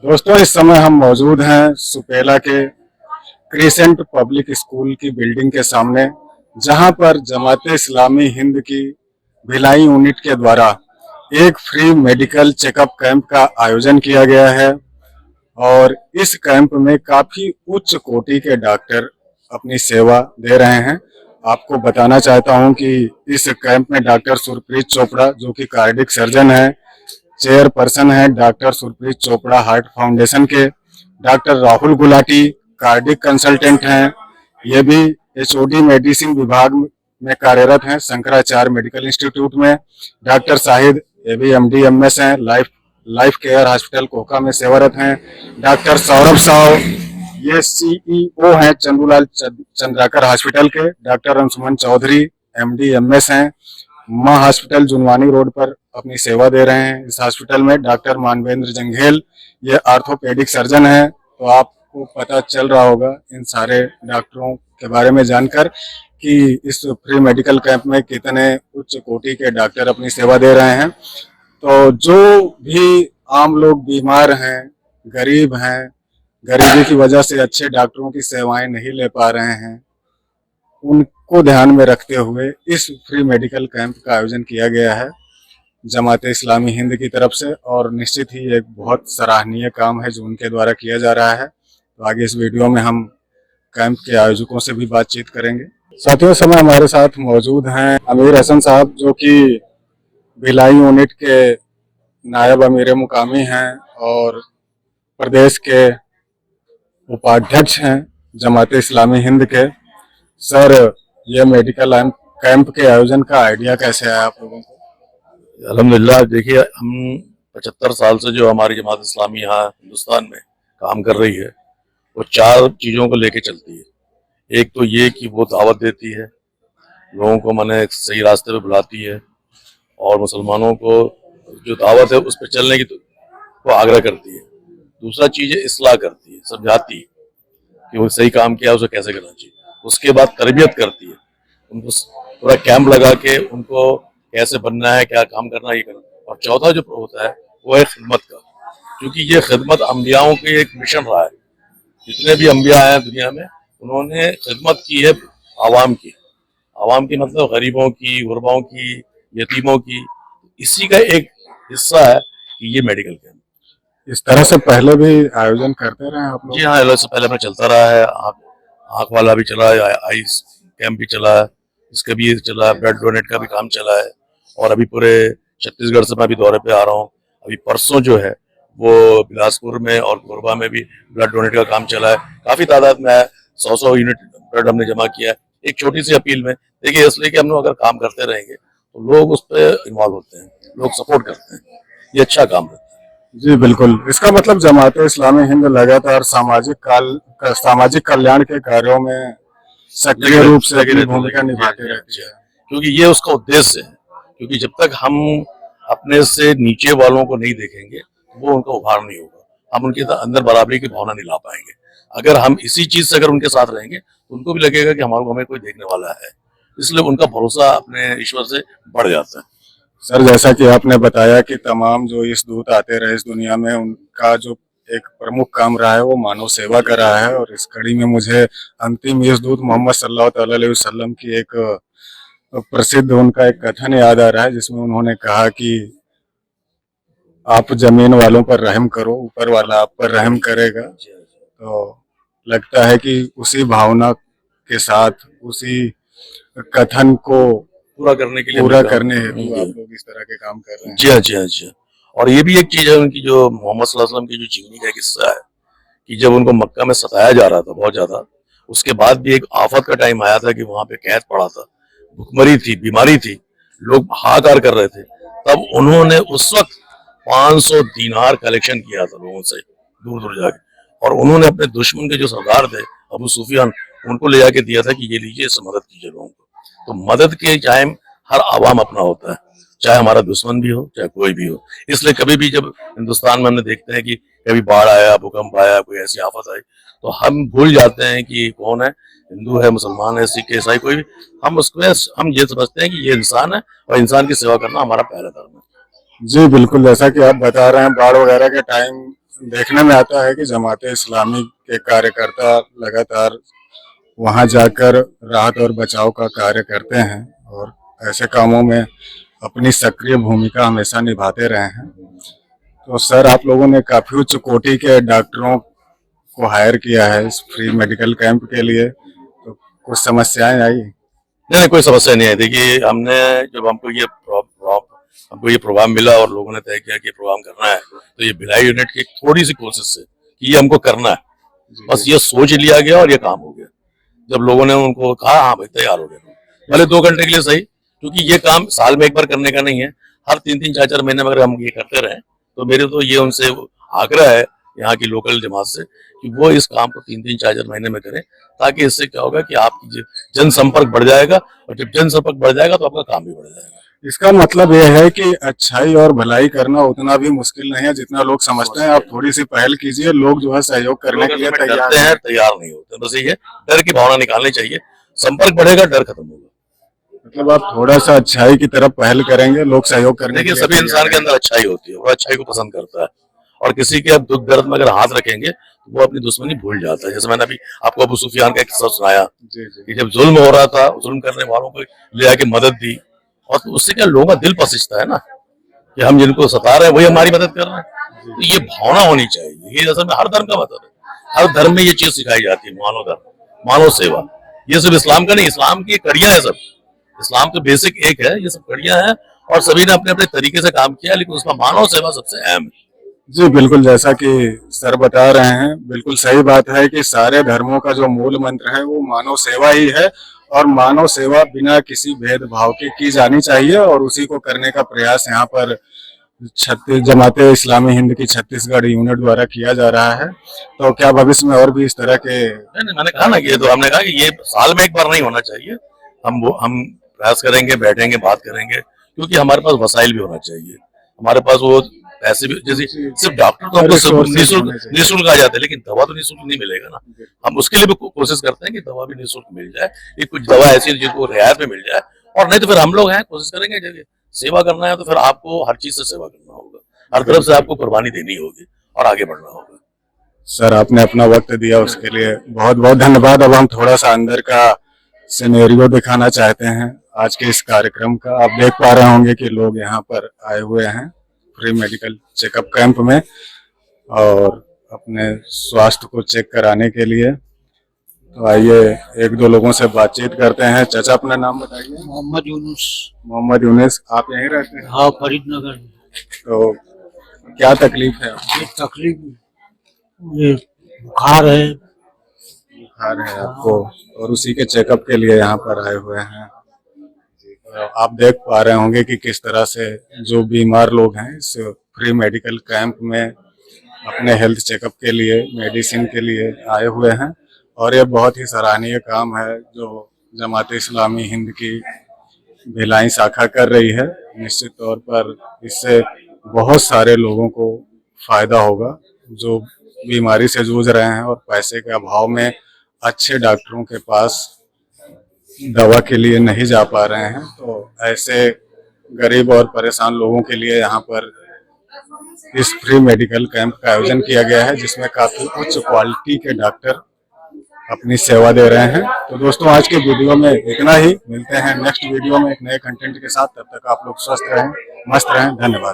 दोस्तों, इस समय हम मौजूद हैं सुपेला के क्रिसेंट पब्लिक स्कूल की बिल्डिंग के सामने, जहां पर जमाते इस्लामी हिंद की भिलाई यूनिट के द्वारा एक फ्री मेडिकल चेकअप कैंप का आयोजन किया गया है। और इस कैंप में काफी उच्च कोटि के डॉक्टर अपनी सेवा दे रहे हैं। आपको बताना चाहता हूं कि इस कैंप में डॉक्टर सुरप्रीत चोपड़ा, जो कि कार्डिक सर्जन है, चेयरपर्सन है doctor Surpreet Chopra heart foundation के, doctor Rahul Gulati cardiac consultant हैं, ये भी एचओडी मेडिसिन विभाग में कार्यरत हैं शंकराचार्य मेडिकल इंस्टीट्यूट में। डॉक्टर शाहिद, ये भी एमडी एमएस हैं, लाइफ केयर हॉस्पिटल कोका में सेवारत हैं। डॉक्टर सौरभ साव, ये सीईओ हैं चंदूलाल चंद्राकर हॉस्पिटल के। Doctor Anshuman Chaudhary, MD MS हैं, माँ हॉस्पिटल जुनवानी रोड पर अपनी सेवा दे रहे हैं इस हॉस्पिटल में। डॉक्टर मानवेंद्र जंघेल, ये आर्थोपेडिक सर्जन है। तो आपको पता चल रहा होगा इन सारे डॉक्टरों के बारे में जानकर कि इस फ्री मेडिकल कैंप में कितने उच्च कोटि के डॉक्टर अपनी सेवा दे रहे हैं। तो जो भी आम लोग बीमार हैं, गरीब हैं, गरीबी की वजह से अच्छे डॉक्टरों की सेवाएं नहीं ले पा रहे हैं, उनको ध्यान में रखते हुए इस फ्री मेडिकल कैंप का आयोजन किया गया है जमाते इस्लामी हिंद की तरफ से। और निश्चित ही एक बहुत सराहनीय काम है जो उनके द्वारा किया जा रहा है। तो आगे इस वीडियो में हम कैंप के आयोजकों से भी बातचीत करेंगे। साथियों, समय हमारे साथ मौजूद हैं अमीर हसन साहब, जो कि भिलाई यूनिट के नायब अमीर मुकामी हैं और प्रदेश के उपाध्यक्ष हैं जमाते इस्लामी हिंद के। सर, ये मेडिकल कैंप के आयोजन का आइडिया कैसे आया आप लोगों को? अल्हम्दुलिल्लाह, देखिए हम 75 साल से जो हमारी जमात इस्लामी यहाँ हिंदुस्तान में काम कर रही है, वो 4 चीज़ों को लेके चलती है। एक तो ये कि वो दावत देती है, लोगों को माने सही रास्ते पे बुलाती है, और मुसलमानों को जो दावत है उस पर चलने की वो आग्रह करती है। दूसरा चीज़ है इस्लाह करती है, समझाती है कि वो सही काम किया उसे कैसे करना चाहिए। उसके बाद तरबियत करती है, उनको पूरा कैंप लगा के उनको कैसे बनना है, क्या काम करना है, ये करना। और चौथा जो होता है वो है खिदमत का, क्योंकि ये खिदमत अम्बियाओं की एक मिशन रहा है। जितने भी अम्बिया आए दुनिया में, उन्होंने खिदमत की है आवाम की। आवाम की मतलब गरीबों की, गुरबाओं की, यतीमों की। इसी का एक हिस्सा है कि ये मेडिकल कैंप। इस तरह से पहले भी आयोजन करते रहे आप लोग? जी हाँ, इससे पहले अपना चलता रहा है। आँख वाला भी चला है, आइस कैंप भी चला है, इसका भी चला है, ब्लड डोनेट का भी काम चला है। और अभी पूरे छत्तीसगढ़ से मैं अभी दौरे पे आ रहा हूँ। अभी परसों जो है वो बिलासपुर में और कोरबा में भी ब्लड डोनेट का काम चला है। काफी तादाद में है, 100 यूनिट ब्लड हमने जमा किया है एक छोटी सी अपील में। देखिए, इसलिए कि हम लोग अगर काम करते रहेंगे तो लोग उस पर इन्वॉल्व होते हैं, लोग सपोर्ट करते हैं, ये अच्छा काम है। जी बिल्कुल। इसका मतलब जमाते इस्लामी हिंद लगातार सामाजिक कल्याण के कार्यों में सक्रिय रूप से अपनी भूमिका निभाते रहती है, क्योंकि ये उसका उद्देश्य है। क्योंकि जब तक हम अपने से नीचे वालों को नहीं देखेंगे, वो उनका उभार नहीं होगा, हम उनके अंदर बराबरी की भावना नहीं ला पाएंगे। अगर हम इसी चीज से अगर उनके साथ रहेंगे तो उनको भी लगेगा कि हमें कोई देखने वाला है, इसलिए उनका भरोसा अपने ईश्वर से बढ़ जाता है। सर, जैसा कि आपने बताया कि तमाम जो इस दूत आते रहे इस दुनिया में, उनका जो एक प्रमुख काम रहा है वो मानव सेवा का रहा है। और इस कड़ी में मुझे अंतिम इस दूत मोहम्मद सल्लल्लाहु अलैहि वसल्लम की एक प्रसिद्ध उनका एक कथन याद आ रहा है, जिसमें उन्होंने कहा कि आप जमीन वालों पर रहम करो, ऊपर वाला आप पर रहम करेगा। तो लगता है कि उसी भावना के साथ, उसी कथन को पूरा करने हेतु आप लोग इस तरह के काम कर रहे हैं। जी हाँ, जी हाँ, जी हाँ। और ये भी एक चीज है उनकी, जो मोहम्मद सल्लल्लाहु अलैहि वसल्लम की जो जीवनी का किस्सा है कि जब उनको मक्का में सताया जा रहा था बहुत ज्यादा, उसके बाद भी एक आफत का टाइम आया था कि वहां पे कैद पड़ा था, भुखमरी थी, बीमारी थी, लोग हाहाकार कर रहे थे। तब उन्होंने उस वक्त 500 दीनार कलेक्शन किया था लोगों से दूर दूर जाके, और उन्होंने अपने दुश्मन के जो सरदार थे अबू सुफियान, उनको ले जाके दिया था कि ये लीजिए, इससे मदद कीजिए लोगों को। तो मदद के टाइम हर आवाम अपना होता है, चाहे हमारा दुश्मन भी हो, चाहे कोई भी हो। इसलिए कभी भी जब हिंदुस्तान में हमने देखते हैं कि कभी बाढ़ आया, भूकंप आया, कोई ऐसी आफत आई, तो हम भूल जाते हैं कि कौन है, हिंदू है, मुसलमान है, सिख है, ईसाई, कोई भी। हम ये समझते हैं कि ये इंसान है और इंसान की सेवा करना हमारा पहला धर्म है। जी बिल्कुल, जैसा कि आप बता रहे हैं, बाढ़ वगैरह के टाइम देखने में आता है कि जमात इस्लामी के कार्यकर्ता लगातार वहां जाकर राहत और बचाव का कार्य करते हैं और ऐसे कामों में अपनी सक्रिय भूमिका हमेशा निभाते रहे हैं। तो सर, आप लोगों ने काफी उच्च कोटि के डॉक्टरों को हायर किया है इस फ्री मेडिकल कैंप के लिए, तो कुछ समस्याएं आई? नहीं, कोई समस्या नहीं है। देखिए, हमने जब हमको ये प्रोग्राम मिला और लोगों ने तय किया कि प्रोग्राम करना है, तो ये भिलाई यूनिट की थोड़ी सी कोशिश से कि ये हमको करना है, बस ये सोच लिया गया और ये काम हो गया। जब लोगों ने उनको कहा हाँ भाई तैयार हो गए, भले 2 घंटे के लिए सही, क्योंकि ये काम साल में एक बार करने का नहीं है, हर 3-3, 4-4 महीने में अगर हम ये करते रहे तो मेरे तो ये उनसे आग्रह है यहाँ की लोकल जमात से कि वो इस काम को 3-3, 4-4 महीने में करें, ताकि इससे क्या होगा कि आपकी जनसंपर्क बढ़ जाएगा और जब जनसंपर्क बढ़ जाएगा तो आपका काम भी बढ़ जाएगा। इसका मतलब यह है कि अच्छाई और भलाई करना उतना भी मुश्किल नहीं है जितना लोग समझते हैं। आप थोड़ी सी पहल कीजिए, लोग जो है सहयोग करने के लिए तैयार हैं। तैयार नहीं होते, बस ये डर की भावना निकालनी चाहिए, संपर्क बढ़ेगा, डर खत्म होगा। मतलब आप थोड़ा सा अच्छाई की तरफ पहल करेंगे, लोग सहयोग करने के लिए। देखिए, सभी इंसान के अंदर अच्छाई होती है, वो अच्छाई को पसंद करता है, और किसी के अब दुख दर्द में अगर हाथ रखेंगे तो वो अपनी दुश्मनी भूल जाता है। जैसे मैंने अभी आपको अबू सुफियान का एक किस्सा सुनाया कि जब जुल्म हो रहा था, जुल्म करने वालों को ले आके मदद दी, और तो उससे क्या लोगों का दिल पसीजता है ना कि हम जिनको सता रहे हैं वही हमारी मदद कर रहे हैं। तो ये भावना होनी चाहिए, ये असल में हर धर्म का मतलब है। हर धर्म में ये चीज सिखाई जाती है, मानव धर्म, मानव सेवा। ये सिर्फ इस्लाम का नहीं, इस्लाम की कड़ियां है सब। इस्लाम तो बेसिक एक है, ये सब कड़ियां हैं और सभी ने अपने अपने तरीके से काम किया, लेकिन उसमें मानव सेवा सबसे अहम है। जी बिल्कुल, जैसा कि सर बता रहे हैं, बिल्कुल सही बात है कि सारे धर्मों का जो मूल मंत्र है वो मानव सेवा ही है, और मानव सेवा बिना किसी भेदभाव के की जानी चाहिए, और उसी को करने का प्रयास यहाँ पर जमात इस्लामी हिंद की छत्तीसगढ़ यूनिट द्वारा किया जा रहा है। तो क्या भविष्य में और भी इस तरह के? नहीं, मैंने कहा ना कि तो हमने कहा कि ये साल में एक बार नहीं होना चाहिए। हम प्रयास करेंगे, बैठेंगे, बात करेंगे, क्योंकि हमारे पास वसाइल भी होना चाहिए। हमारे पास वो पैसे भी, जैसे सिर्फ डॉक्टर तो हमको निःशुल्क आ जाते हैं, लेकिन दवा तो निःशुल्क नहीं मिलेगा ना। हम उसके लिए भी कोशिश करते हैं कि दवा भी निःशुल्क मिल जाए, एक कुछ दवा ऐसी है जिसको रियायत में मिल जाए, और नहीं तो फिर हम लोग हैं, कोशिश करेंगे जब सेवा करना है तो फिर आपको हर चीज से सेवा करना होगा, हर तरफ से आपको कुर्बानी देनी होगी और आगे बढ़ना होगा। सर, आपने अपना वक्त दिया, उसके लिए बहुत बहुत धन्यवाद। अब हम थोड़ा सा अंदर का सिनेरियो दिखाना चाहते हैं आज के इस कार्यक्रम का। आप देख पा रहे होंगे कि लोग यहाँ पर आए हुए हैं फ्री मेडिकल चेकअप कैंप में और अपने स्वास्थ्य को चेक कराने के लिए। तो आइए एक दो लोगों से बातचीत करते हैं। चाचा, अपना नाम बताइए। मोहम्मद यूनुस। मोहम्मद यूनुस, आप यहीं रहते हैं? हाँ, फरीदनगर में। तो क्या तकलीफ है आपको? ये तकलीफ, ये बुखार है। बुखार है आपको, और उसी के चेकअप के लिए यहाँ पर आए हुए हैं। आप देख पा रहे होंगे कि किस तरह से जो बीमार लोग हैं इस फ्री मेडिकल कैंप में अपने हेल्थ चेकअप के लिए, मेडिसिन के लिए आए हुए हैं, और ये बहुत ही सराहनीय काम है जो जमात इस्लामी हिंद की भिलाई शाखा कर रही है। निश्चित तौर पर इससे बहुत सारे लोगों को फायदा होगा जो बीमारी से जूझ रहे हैं और पैसे के अभाव में अच्छे डॉक्टरों के पास दवा के लिए नहीं जा पा रहे हैं। तो ऐसे गरीब और परेशान लोगों के लिए यहाँ पर इस फ्री मेडिकल कैंप का आयोजन किया गया है, जिसमें काफी उच्च क्वालिटी के डॉक्टर अपनी सेवा दे रहे हैं। तो दोस्तों, आज के वीडियो में इतना ही। मिलते हैं नेक्स्ट वीडियो में एक नए कंटेंट के साथ। तब तक आप लोग स्वस्थ रहें, मस्त रहें। धन्यवाद।